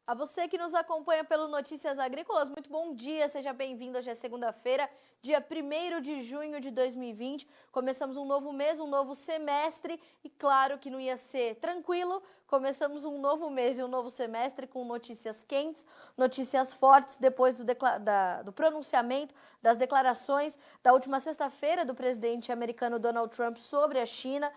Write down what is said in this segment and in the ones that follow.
A você que nos acompanha pelo Notícias Agrícolas, muito bom dia, seja bem-vindo. Hoje é segunda-feira, dia 1º de junho de 2020. Começamos um novo mês, um novo semestre e claro que não ia ser tranquilo. Começamos um novo mês e um novo semestre com notícias quentes, notícias fortes depois do pronunciamento, das declarações da última sexta-feira do presidente americano Donald Trump sobre a China.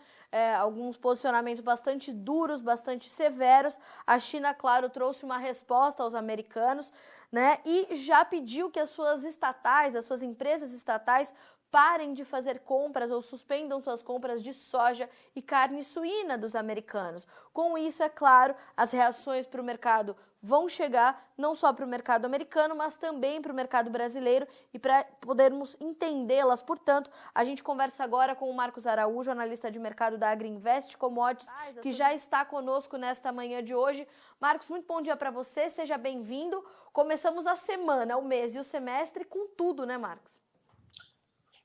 Alguns posicionamentos bastante duros, bastante severos. A China, claro, trouxe uma resposta aos americanos, né? E já pediu que as suas estatais, as suas empresas estatais, parem de fazer compras ou suspendam suas compras de soja e carne suína dos americanos. Com isso, é claro, as reações para o mercado vão chegar não só para o mercado americano, mas também para o mercado brasileiro e para podermos entendê-las. Portanto, a gente conversa agora com o Marcos Araújo, analista de mercado da Agriinvest Commodities, que já está conosco nesta manhã de hoje. Marcos, muito bom dia para você, seja bem-vindo. Começamos a semana, o mês e o semestre com tudo, né, Marcos?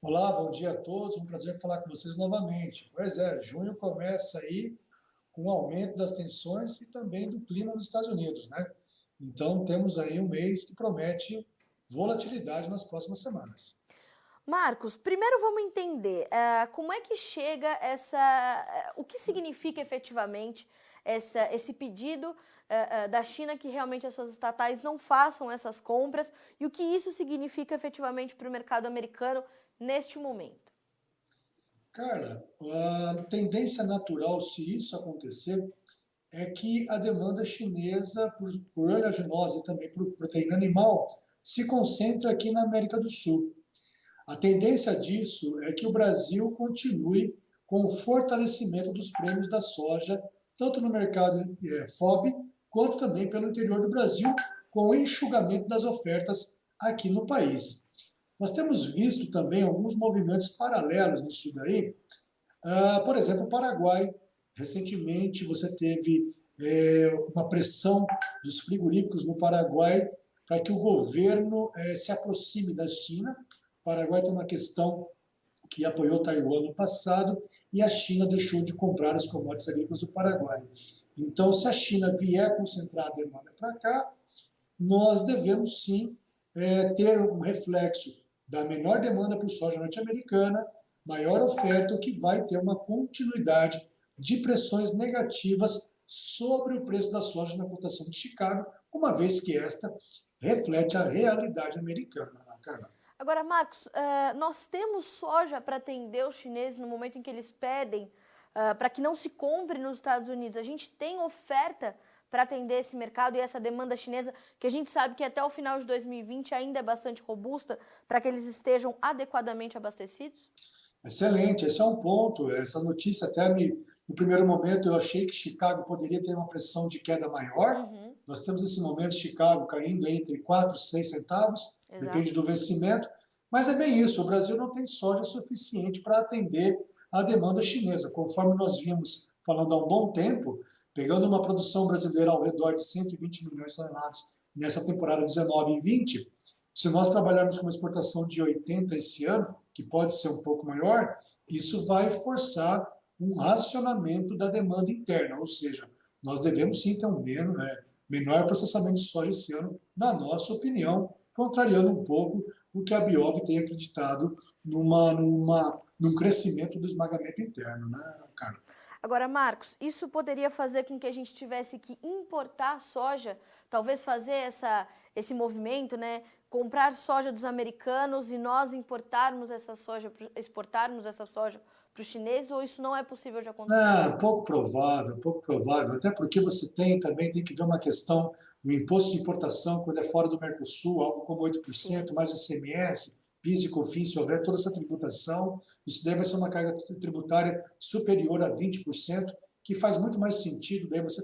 Olá, bom dia a todos, um prazer falar com vocês novamente. Pois é, junho começa aí com o aumento das tensões e também do clima nos Estados Unidos, né? Então temos aí um mês que promete volatilidade nas próximas semanas. Marcos, primeiro vamos entender como é que chega o que significa efetivamente esse pedido da China que realmente as suas estatais não façam essas compras e o que isso significa efetivamente para o mercado americano neste momento. Carla, a tendência natural, se isso acontecer, é que a demanda chinesa por oleaginosa e também por proteína animal se concentre aqui na América do Sul. A tendência disso é que o Brasil continue com o fortalecimento dos prêmios da soja, tanto no mercado FOB, quanto também pelo interior do Brasil, com o enxugamento das ofertas aqui no país. Nós temos visto também alguns movimentos paralelos nisso daí. Por exemplo, o Paraguai. Recentemente você teve uma pressão dos frigoríficos no Paraguai para que o governo se aproxime da China. O Paraguai tem uma questão que apoiou Taiwan no passado e a China deixou de comprar as commodities agrícolas do Paraguai. Então, se a China vier concentrar a demanda para cá, nós devemos sim ter um reflexo da menor demanda por soja norte-americana, maior oferta, o que vai ter uma continuidade de pressões negativas sobre o preço da soja na cotação de Chicago, uma vez que esta reflete a realidade americana, Carla. Agora, Marcos, nós temos soja para atender os chineses no momento em que eles pedem para que não se compre nos Estados Unidos. A gente tem oferta para atender esse mercado e essa demanda chinesa, que a gente sabe que até o final de 2020 ainda é bastante robusta, para que eles estejam adequadamente abastecidos? Excelente, esse é um ponto. Essa notícia no primeiro momento eu achei que Chicago poderia ter uma pressão de queda maior. Uhum. Nós temos esse momento Chicago caindo entre 4 e 6 centavos, Exato. Depende do vencimento. Mas é bem isso, o Brasil não tem soja suficiente para atender a demanda chinesa. Conforme nós vimos falando há um bom tempo, pegando uma produção brasileira ao redor de 120 milhões de toneladas nessa temporada 19 e 20, se nós trabalharmos com uma exportação de 80 esse ano, que pode ser um pouco maior, isso vai forçar um racionamento da demanda interna, ou seja, nós devemos sim ter um menor processamento de soja esse ano, na nossa opinião, contrariando um pouco o que a Biov tem acreditado num crescimento do esmagamento interno, né, Carla? Agora, Marcos, isso poderia fazer com que a gente tivesse que importar soja, talvez fazer esse movimento, né? Comprar soja dos americanos e nós exportarmos essa soja para os chineses, ou isso não é possível de acontecer? Pouco provável, até porque você também tem que ver uma questão, o imposto de importação, quando é fora do Mercosul, algo como 8%, mais o ICMS, PIS e COFINS, se houver toda essa tributação, isso daí vai ser uma carga tributária superior a 20%, que faz muito mais sentido daí você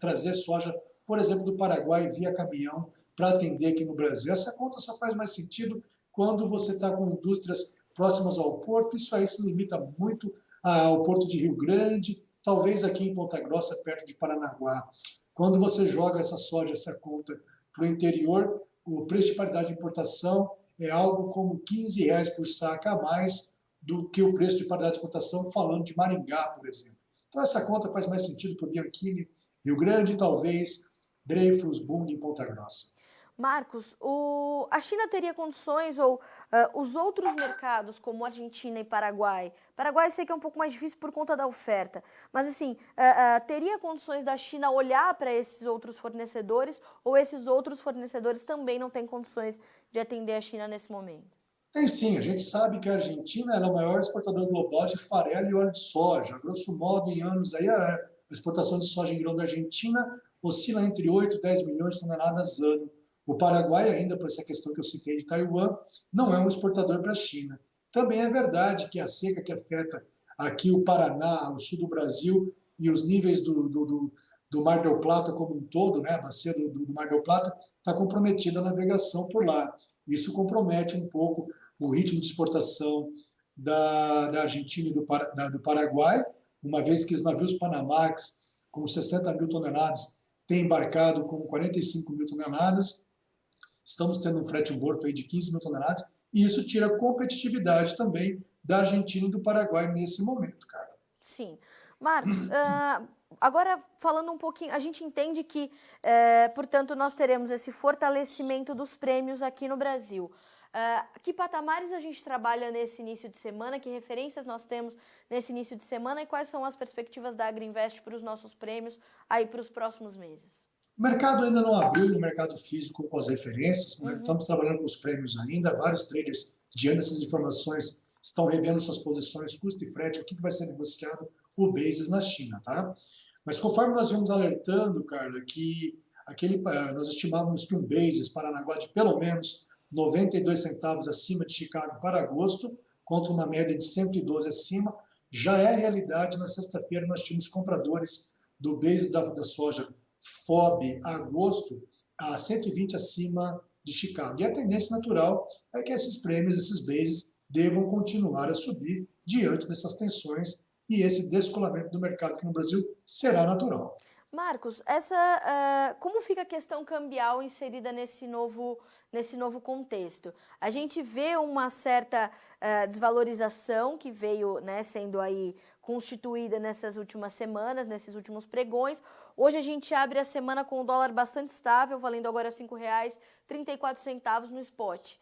trazer soja, por exemplo, do Paraguai via caminhão para atender aqui no Brasil. Essa conta só faz mais sentido quando você está com indústrias próximas ao porto, isso aí se limita muito ao porto de Rio Grande, talvez aqui em Ponta Grossa, perto de Paranaguá. Quando você joga essa soja, essa conta para o interior, o preço de paridade de importação é algo como R$ 15 por saca a mais do que o preço de paridade de exportação, falando de Maringá, por exemplo. Então essa conta faz mais sentido para o Bianchini, Rio Grande, talvez Dreyfus, Bunge em Ponta Grossa. Marcos, a China teria condições, ou os outros mercados, como Argentina e Paraguai? Paraguai eu sei que é um pouco mais difícil por conta da oferta, mas assim, teria condições da China olhar para esses outros fornecedores, ou esses outros fornecedores também não têm condições de atender a China nesse momento? Tem sim, a gente sabe que a Argentina ela é o maior exportador global de farelo e óleo de soja. Grosso modo, em anos aí, a exportação de soja em grão da Argentina oscila entre 8 e 10 milhões de toneladas ano. O Paraguai, ainda por essa questão que eu citei de Taiwan, não é um exportador para a China. Também é verdade que a seca que afeta aqui o Paraná, o sul do Brasil e os níveis do Mar del Plata como um todo, né, a bacia do Mar del Plata, está comprometida a navegação por lá. Isso compromete um pouco o ritmo de exportação da Argentina e do Paraguai, uma vez que os navios Panamax, com 60 mil toneladas, têm embarcado com 45 mil toneladas. Estamos tendo um frete morto aí de 15 mil toneladas, e isso tira competitividade também da Argentina e do Paraguai nesse momento, cara. Sim. Marcos, agora falando um pouquinho, a gente entende que, portanto, nós teremos esse fortalecimento dos prêmios aqui no Brasil. Que patamares a gente trabalha nesse início de semana? Que referências nós temos nesse início de semana? E quais são as perspectivas da Agrinvest para os nossos prêmios aí para os próximos meses? O mercado ainda não abriu no mercado físico com as referências, estamos trabalhando com os prêmios ainda, vários traders, diante dessas informações, estão revendo suas posições, custo e frete, o que vai ser negociado, o basis na China, tá? Mas conforme nós vimos alertando, Carla, que nós estimávamos que um basis Paranaguá de pelo menos 92 centavos acima de Chicago para agosto, contra uma média de 112 acima, já é realidade. Na sexta-feira nós tínhamos compradores do basis da soja FOB a agosto a 120 acima de Chicago. E a tendência natural é que esses prêmios, esses bases, devam continuar a subir diante dessas tensões, e esse descolamento do mercado aqui no Brasil será natural. Marcos, como fica a questão cambial inserida nesse novo contexto? A gente vê uma certa desvalorização que veio, né, sendo aí constituída nessas últimas semanas, nesses últimos pregões. Hoje a gente abre a semana com o dólar bastante estável, valendo agora R$ 5,34 no spot.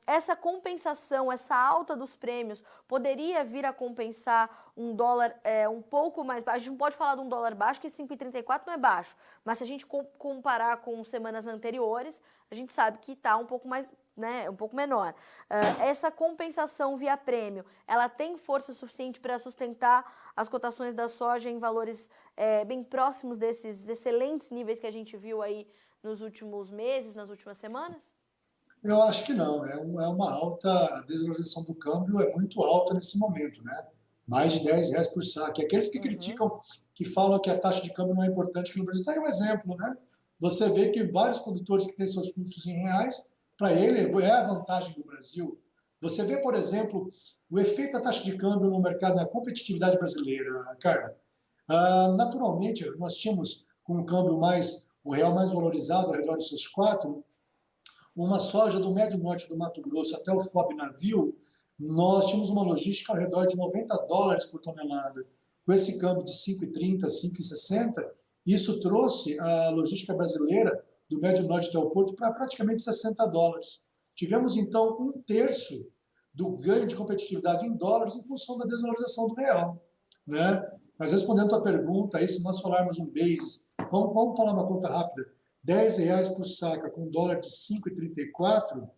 Essa compensação, essa alta dos prêmios, poderia vir a compensar um dólar um pouco mais baixo? A gente não pode falar de um dólar baixo, que 5,34 não é baixo, mas se a gente comparar com semanas anteriores, a gente sabe que está um pouco mais, né, um pouco menor. Essa compensação via prêmio, ela tem força suficiente para sustentar as cotações da soja em valores bem próximos desses excelentes níveis que a gente viu aí nos últimos meses, nas últimas semanas? Eu acho que não, é uma alta, a desvalorização do câmbio é muito alta nesse momento, né? Mais de R$ 10 por saque. Aqueles que criticam, que falam que a taxa de câmbio não é importante aqui no Brasil, está aí um exemplo, né? Você vê que vários produtores que têm seus custos em reais, para ele é a vantagem do Brasil. Você vê, por exemplo, o efeito da taxa de câmbio no mercado, na competitividade brasileira, Carla. Naturalmente, nós tínhamos com o real mais valorizado, ao redor dos seus 4, uma soja do Médio Norte do Mato Grosso até o FOB navio, nós tínhamos uma logística ao redor de $90 por tonelada. Com esse câmbio de 5,30, 5,60, isso trouxe a logística brasileira do Médio Norte até o Porto para praticamente $60. Tivemos, então, um terço do ganho de competitividade em dólares em função da desvalorização do real, né? Mas respondendo a tua pergunta, aí, se nós falarmos um basis, vamos falar uma conta rápida, R$ 10 por saca com dólar de 5,34,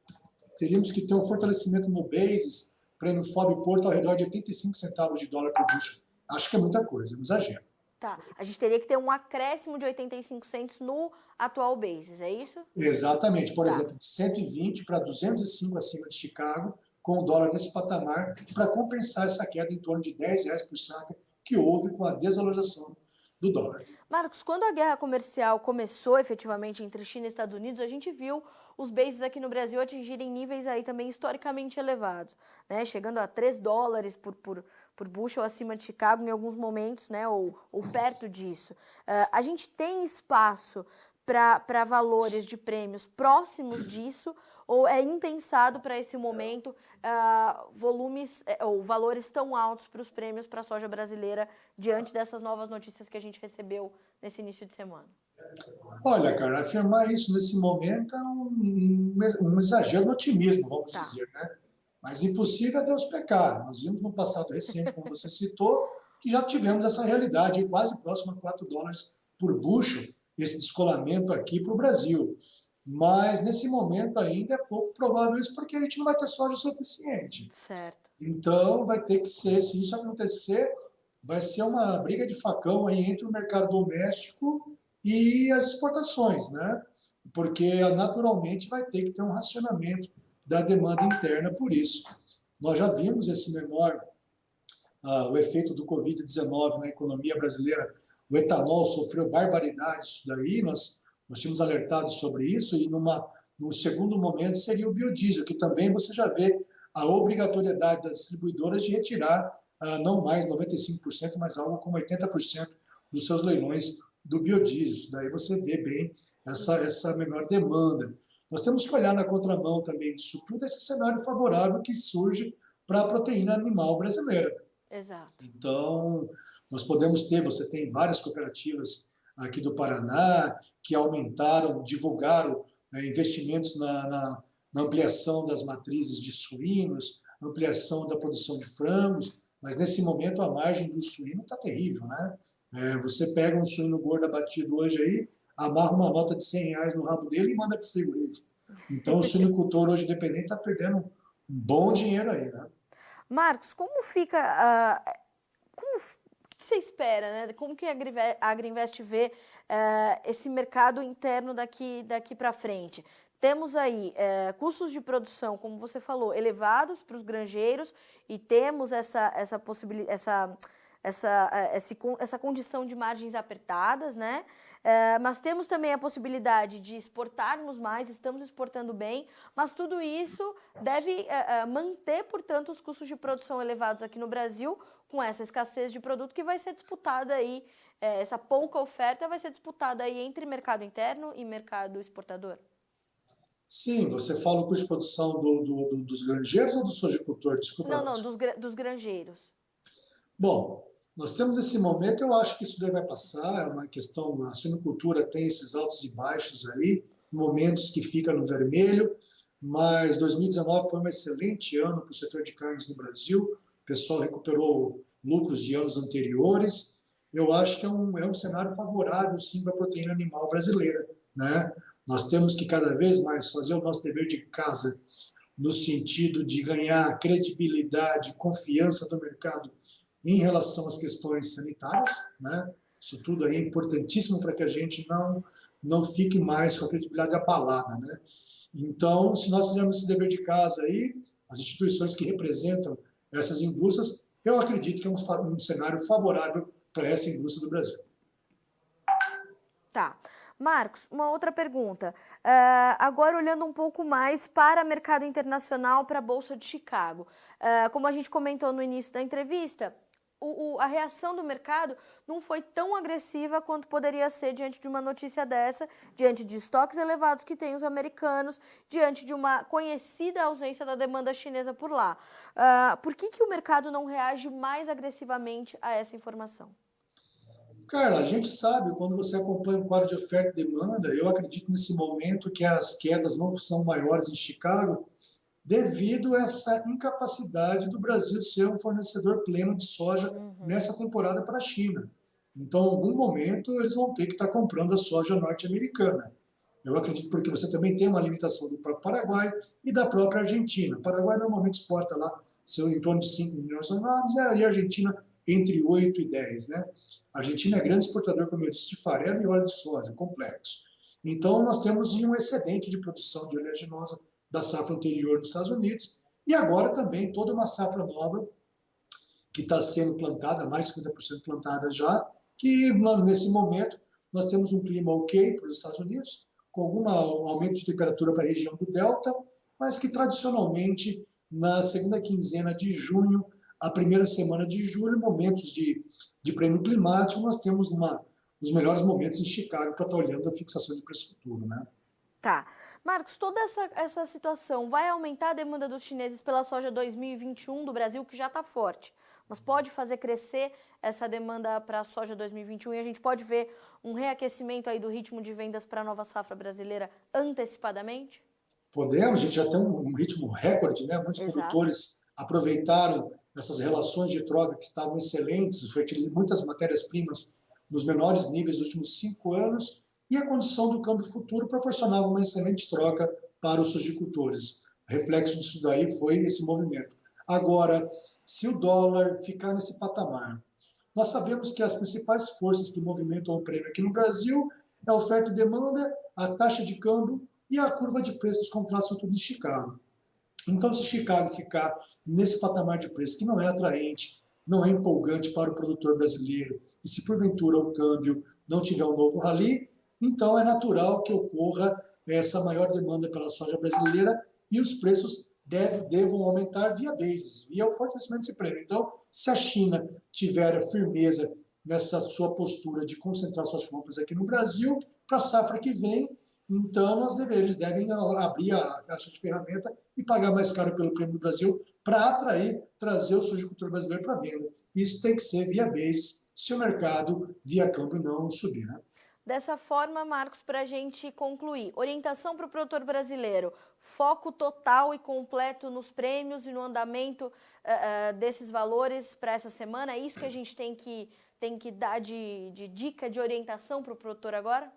teríamos que ter um fortalecimento no basis para ir no FOB Porto ao redor de 85 centavos de dólar por bushel. Acho que é muita coisa, é um exagero. Tá, a gente teria que ter um acréscimo de 85 centos no atual basis, é isso? Exatamente, por exemplo, de 120 para 205 acima de Chicago, com o dólar nesse patamar, para compensar essa queda em torno de R$ 10 por saca que houve com a desvalorização do dólar. Marcos, quando a guerra comercial começou efetivamente entre China e Estados Unidos, a gente viu os bases aqui no Brasil atingirem níveis aí também historicamente elevados, né? Chegando a $3 por bushel acima de Chicago em alguns momentos, né? Ou perto disso. A gente tem espaço para valores de prêmios próximos disso, ou é impensado para esse momento volumes ou valores tão altos para os prêmios para a soja brasileira diante dessas novas notícias que a gente recebeu nesse início de semana? Olha, cara, afirmar isso nesse momento é um exagero no otimismo, vamos Tá, dizer, né? Mas impossível é Deus pecar. Nós vimos no passado recente, como você citou, que já tivemos essa realidade quase próxima a US$ 4 por bushel, esse descolamento aqui para o Brasil. Mas nesse momento ainda é pouco provável isso, porque a gente não vai ter soja suficiente. certo. Então vai ter que ser, se isso acontecer, vai ser uma briga de facão aí entre o mercado doméstico e as exportações, né? Porque naturalmente vai ter que ter um racionamento da demanda interna por isso. Nós já vimos esse menor, o efeito do Covid-19 na economia brasileira. O etanol sofreu barbaridade isso daí, nós tínhamos alertado sobre isso, e num segundo momento seria o biodiesel, que também você já vê a obrigatoriedade das distribuidoras de retirar não mais 95%, mas algo como 80% dos seus leilões do biodiesel. Isso daí você vê bem essa menor demanda. Nós temos que olhar na contramão também disso tudo, esse cenário favorável que surge para a proteína animal brasileira. Exato. Então, nós podemos ter, você tem várias cooperativas aqui do Paraná que aumentaram, divulgaram investimentos na ampliação das matrizes de suínos, ampliação da produção de frangos, mas nesse momento a margem do suíno está terrível, né? Você pega um suíno gordo abatido hoje aí, amarra uma nota de R$ 100 no rabo dele e manda para o frigorífico. Então, o suinocultor hoje dependente está perdendo um bom dinheiro aí, né? Marcos, como fica o que você espera, né? Como que a Agrinvest vê esse mercado interno daqui para frente? Temos aí custos de produção, como você falou, elevados para os granjeiros e temos essa possibilidade, essa condição de margens apertadas, né? Mas temos também a possibilidade de exportarmos mais, estamos exportando bem, mas tudo isso deve manter, portanto, os custos de produção elevados aqui no Brasil, com essa escassez de produto que vai ser disputada aí, essa pouca oferta vai ser disputada aí entre mercado interno e mercado exportador? Sim, você fala o custo de produção dos granjeiros ou do sojicultor? Desculpa. Não, não, dos granjeiros. Bom, nós temos esse momento, eu acho que isso daí vai passar, é uma questão, a suinocultura tem esses altos e baixos aí, momentos que fica no vermelho, mas 2019 foi um excelente ano para o setor de carnes no Brasil, o pessoal recuperou lucros de anos anteriores, eu acho que é um cenário favorável, sim, para a proteína animal brasileira, né? Nós temos que cada vez mais fazer o nosso dever de casa, no sentido de ganhar credibilidade, confiança do mercado em relação às questões sanitárias, né? Isso tudo aí é importantíssimo para que a gente não fique mais com a credibilidade abalada, né? Então, se nós fizermos esse dever de casa aí, as instituições que representam essas indústrias, eu acredito que é um cenário favorável para essa indústria do Brasil. Tá. Marcos, uma outra pergunta. Agora olhando um pouco mais para o mercado internacional, para a Bolsa de Chicago. Como a gente comentou no início da entrevista, a reação do mercado não foi tão agressiva quanto poderia ser diante de uma notícia dessa, diante de estoques elevados que têm os americanos, diante de uma conhecida ausência da demanda chinesa por lá. Por que o mercado não reage mais agressivamente a essa informação? Carla, a gente sabe, quando você acompanha o quadro de oferta e demanda, eu acredito nesse momento que as quedas não são maiores em Chicago, devido a essa incapacidade do Brasil ser um fornecedor pleno de soja nessa temporada para a China. Então, em algum momento, eles vão ter que estar comprando a soja norte-americana. Eu acredito porque você também tem uma limitação do próprio Paraguai e da própria Argentina. O Paraguai normalmente exporta lá em torno de 5 milhões de toneladas e a Argentina entre 8 e 10, né? A Argentina é grande exportador, como eu disse, de farelo e óleo de soja, complexo. Então, nós temos um excedente de produção de oleaginosa da safra anterior nos Estados Unidos e agora também toda uma safra nova que está sendo plantada, mais de 50% plantada já, que nesse momento nós temos um clima ok para os Estados Unidos, com algum aumento de temperatura para a região do Delta, mas que tradicionalmente na segunda quinzena de junho, a primeira semana de julho, momentos de prêmio climático, nós temos os melhores momentos em Chicago para estar olhando a fixação de preço futuro, né? Tá. Marcos, toda essa situação vai aumentar a demanda dos chineses pela soja 2021 do Brasil, que já está forte. mas pode fazer crescer essa demanda para a soja 2021 e a gente pode ver um reaquecimento aí do ritmo de vendas para a nova safra brasileira antecipadamente? Podemos, a gente já tem um ritmo recorde, né? Muitos Exato. produtores aproveitaram essas relações de troca que estavam excelentes, muitas matérias-primas nos menores níveis dos últimos 5 anos, e a condição do câmbio futuro proporcionava uma excelente troca para os sojicultores. O reflexo disso daí foi esse movimento. Agora, se o dólar ficar nesse patamar, nós sabemos que as principais forças que movimentam o prêmio aqui no Brasil é a oferta e demanda, a taxa de câmbio e a curva de preço dos contratos futuros de Chicago. Então, se Chicago ficar nesse patamar de preço que não é atraente, não é empolgante para o produtor brasileiro, e se porventura o câmbio não tiver um novo rally, então é natural que ocorra essa maior demanda pela soja brasileira e os preços devam aumentar via bases, via o fortalecimento desse prêmio. Então, se a China tiver firmeza nessa sua postura de concentrar suas compras aqui no Brasil, para a safra que vem, então eles devem abrir a caixa de ferramenta e pagar mais caro pelo prêmio do Brasil para atrair, trazer o sojicultor brasileiro para venda. Isso tem que ser via base, se o mercado via câmbio não subir, né? Dessa forma, Marcos, para a gente concluir, orientação para o produtor brasileiro, foco total e completo nos prêmios e no andamento desses valores para essa semana, é isso que a gente tem que dar de dica, de orientação para o produtor agora?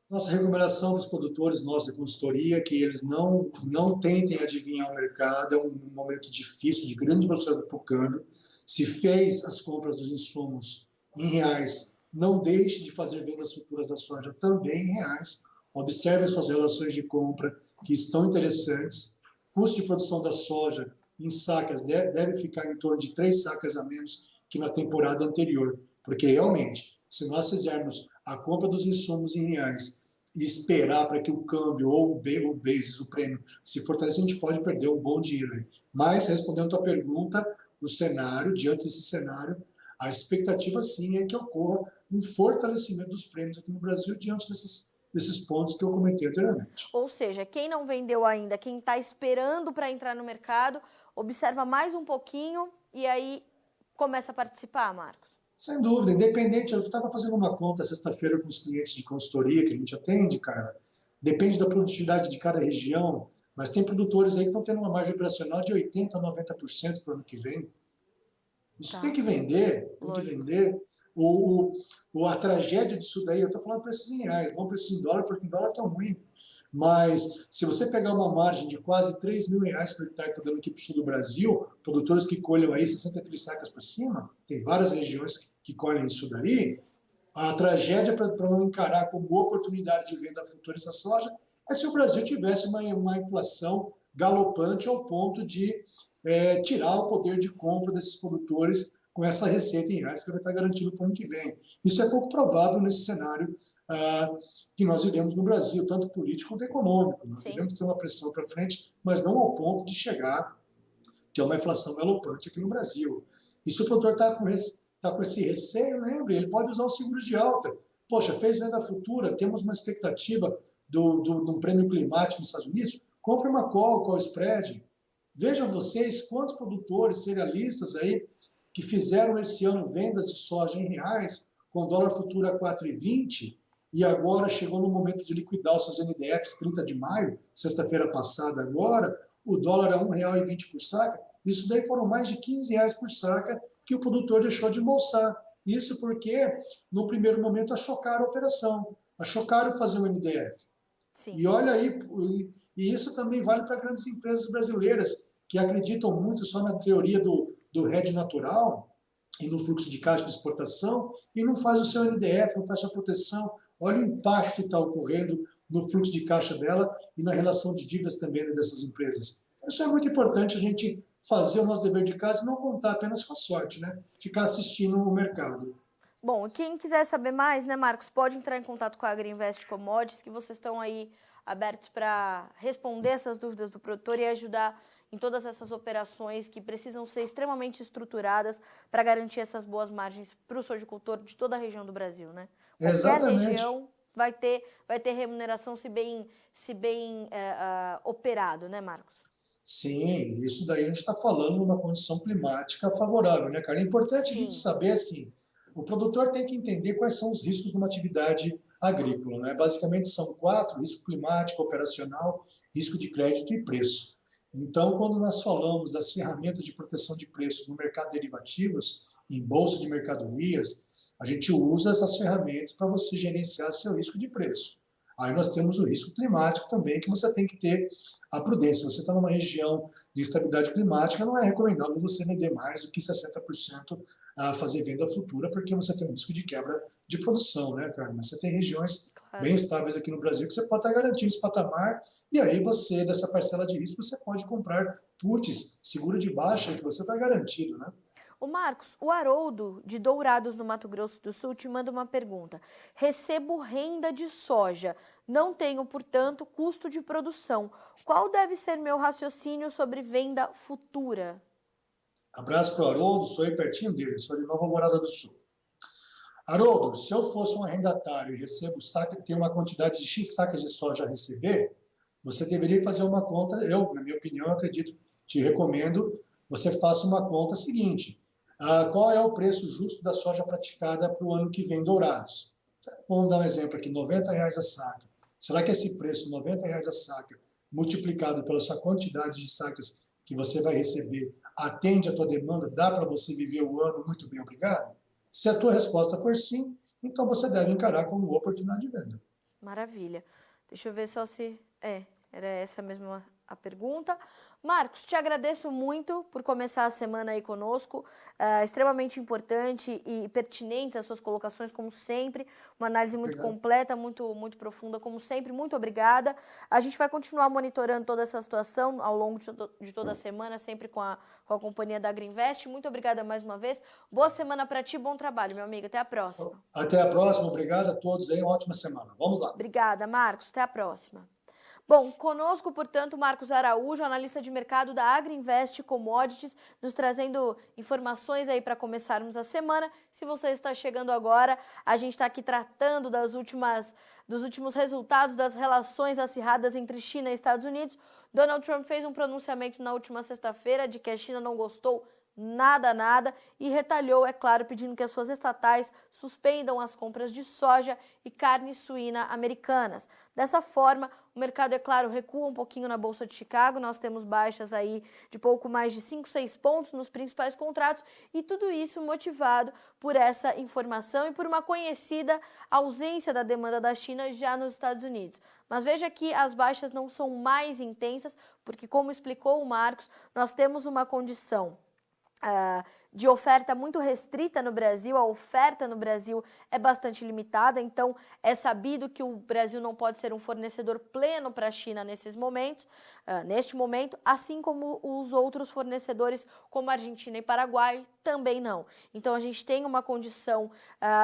Nossa recomendação para os produtores, nós da consultoria, é que eles não tentem adivinhar o mercado, é um momento difícil, de grande volatilidade para o câmbio. Se fez as compras dos insumos em reais, não deixe de fazer vendas futuras da soja também em reais. Observe suas relações de compra, que estão interessantes. Custo de produção da soja em sacas deve ficar em torno de 3 sacas a menos que na temporada anterior, porque realmente, se nós fizermos a compra dos insumos em reais e esperar para que o câmbio ou o basis, o prêmio, se fortaleça, a gente pode perder um bom dinheiro. Mas, respondendo a tua pergunta, o cenário, diante desse cenário, a expectativa sim é que ocorra um fortalecimento dos prêmios aqui no Brasil diante desses pontos que eu comentei anteriormente. Ou seja, quem não vendeu ainda, quem está esperando para entrar no mercado, observa mais um pouquinho e aí começa a participar, Marcos? Sem dúvida, independente, eu estava fazendo uma conta sexta-feira com os clientes de consultoria que a gente atende, cara. Depende da produtividade de cada região, mas tem produtores aí que estão tendo uma margem operacional de 80% a 90% para o ano que vem. Isso Tá. tem que vender, tem que vender. A tragédia disso daí, eu estou falando preços em reais, não preços em dólar, porque em dólar está ruim. Mas se você pegar uma margem de quase 3 mil reais por hectare que está dando aqui para o sul do Brasil, produtores que colhem aí 63 sacas por cima, tem várias regiões que colhem isso daí, a tragédia para não encarar como oportunidade de venda futura essa soja é se o Brasil tivesse uma inflação galopante ao ponto de tirar o poder de compra desses produtores com essa receita em reais que vai estar garantido para o ano que vem. Isso é pouco provável nesse cenário que nós vivemos no Brasil, tanto político quanto econômico. Nós devemos ter uma pressão para frente, mas não ao ponto de chegar a ter uma inflação galopante aqui no Brasil. E se o produtor está com esse receio, lembre, ele pode usar os seguros de alta. Poxa, fez venda futura, temos uma expectativa de um prêmio climático nos Estados Unidos, compre uma call spread. Vejam vocês quantos produtores cerealistas aí que fizeram esse ano vendas de soja em reais, com dólar futuro a 4,20, e agora chegou no momento de liquidar os seus NDFs 30 de maio, sexta-feira passada agora, o dólar a R$ 1,20 por saca, isso daí foram mais de R$ 15 por saca que o produtor deixou de embolsar. Isso porque, no primeiro momento, achocaram a operação, achocaram fazer um NDF. Sim. E olha aí, e isso também vale para grandes empresas brasileiras, que acreditam muito só na teoria do hedge natural e no fluxo de caixa de exportação, e não faz o seu NDF, não faz a sua proteção. Olha o impacto que está ocorrendo no fluxo de caixa dela e na relação de dívidas também dessas empresas. Isso é muito importante, a gente fazer o nosso dever de casa e não contar apenas com a sorte, né? Ficar assistindo o mercado. Bom, quem quiser saber mais, né, Marcos, pode entrar em contato com a Agriinvest Commodities, que vocês estão aí abertos para responder essas dúvidas do produtor e ajudar em todas essas operações que precisam ser extremamente estruturadas para garantir essas boas margens para o sojicultor de toda a região do Brasil, né? Qualquer região vai ter remuneração se bem operado, né, Marcos? Sim, isso daí a gente está falando numa condição climática favorável, né, cara? É importante a gente Sim. saber, assim, o produtor tem que entender quais são os riscos de uma atividade agrícola, né? Basicamente são quatro: risco climático, operacional, risco de crédito e preço. Então, quando nós falamos das ferramentas de proteção de preço no mercado de derivativos, em bolsa de mercadorias, a gente usa essas ferramentas para você gerenciar seu risco de preço. Aí nós temos o risco climático também, que você tem que ter a prudência. Se você está numa região de instabilidade climática, não é recomendável você vender mais do que 60% a fazer venda futura, porque você tem um risco de quebra de produção, né, cara? Mas você tem regiões Claro. bem estáveis aqui no Brasil que você pode estar garantindo esse patamar, e aí você, dessa parcela de risco, você pode comprar puts, seguro de baixa, que você está garantido, né? O Marcos, o Haroldo, de Dourados, no Mato Grosso do Sul, te manda uma pergunta. Recebo renda de soja, não tenho, portanto, custo de produção. Qual deve ser meu raciocínio sobre venda futura? Abraço para o Haroldo, sou aí pertinho dele, sou de Nova Alvorada do Sul. Haroldo, se eu fosse um arrendatário e recebo saca, tenho uma quantidade de X sacas de soja a receber, você deveria fazer uma conta. Eu, na minha opinião, acredito, te recomendo, você faça uma conta seguinte: qual é o preço justo da soja praticada para o ano que vem, Dourados? Vamos dar um exemplo aqui: R$ 90 a saca. Será que esse preço, R$ 90 a saca, multiplicado pela sua quantidade de sacas que você vai receber, atende a tua demanda? Dá para você viver o ano muito bem, obrigado? Se a tua resposta for sim, então você deve encarar como oportunidade de venda. Maravilha. Deixa eu ver só se... era essa mesmo a pergunta. Marcos, te agradeço muito por começar a semana aí conosco. Extremamente importante e pertinente as suas colocações, como sempre. Uma análise muito Obrigado. completa, muito profunda, como sempre. Muito obrigada. A gente vai continuar monitorando toda essa situação ao longo de toda a semana, sempre com a companhia da Agrinvest. Muito obrigada mais uma vez. Boa semana para ti, bom trabalho, meu amigo. Até a próxima. Até a próxima. Obrigado a todos aí. Uma ótima semana. Vamos lá. Obrigada, Marcos. Até a próxima. Bom, conosco, portanto, Marcos Araújo, analista de mercado da Agrinvest Commodities, nos trazendo informações aí para começarmos a semana. Se você está chegando agora, a gente está aqui tratando dos últimos resultados das relações acirradas entre China e Estados Unidos. Donald Trump fez um pronunciamento na última sexta-feira de que a China não gostou nada, e retalhou, é claro, pedindo que as suas estatais suspendam as compras de soja e carne suína americanas. Dessa forma, o mercado, é claro, recua um pouquinho na Bolsa de Chicago. Nós temos baixas aí de pouco mais de 5, 6 pontos nos principais contratos, e tudo isso motivado por essa informação e por uma conhecida ausência da demanda da China já nos Estados Unidos. Mas veja que as baixas não são mais intensas, porque, como explicou o Marcos, nós temos uma condição de oferta muito restrita no Brasil. A oferta no Brasil é bastante limitada, então é sabido que o Brasil não pode ser um fornecedor pleno para a China neste momento, assim como os outros fornecedores, como Argentina e Paraguai, também não. Então a gente tem uma condição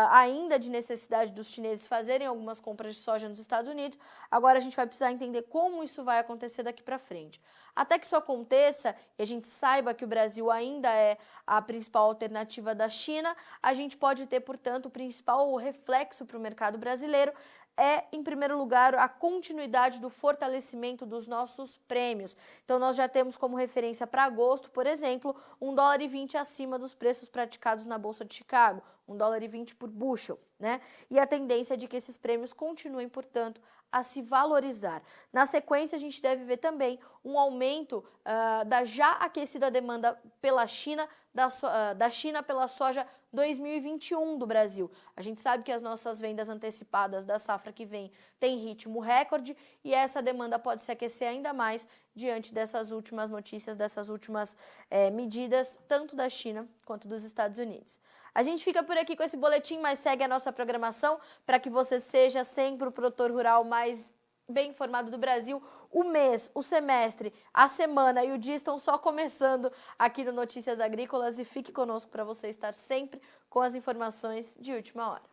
ainda de necessidade dos chineses fazerem algumas compras de soja nos Estados Unidos. Agora a gente vai precisar entender como isso vai acontecer daqui para frente. Até que isso aconteça e a gente saiba que o Brasil ainda é a principal alternativa da China, a gente pode ter, portanto, o principal reflexo para o mercado brasileiro em primeiro lugar, a continuidade do fortalecimento dos nossos prêmios. Então, nós já temos como referência para agosto, por exemplo, $1,20 acima dos preços praticados na Bolsa de Chicago, $1,20 por bushel, né? E a tendência é de que esses prêmios continuem, portanto, a se valorizar. Na sequência, a gente deve ver também um aumento da já aquecida demanda pela China, da China pela soja 2021 do Brasil. A gente sabe que as nossas vendas antecipadas da safra que vem têm ritmo recorde, e essa demanda pode se aquecer ainda mais diante dessas últimas notícias, dessas últimas medidas, tanto da China quanto dos Estados Unidos. A gente fica por aqui com esse boletim, mas segue a nossa programação para que você seja sempre o produtor rural mais bem informado do Brasil. O mês, o semestre, a semana e o dia estão só começando aqui no Notícias Agrícolas, e fique conosco para você estar sempre com as informações de última hora.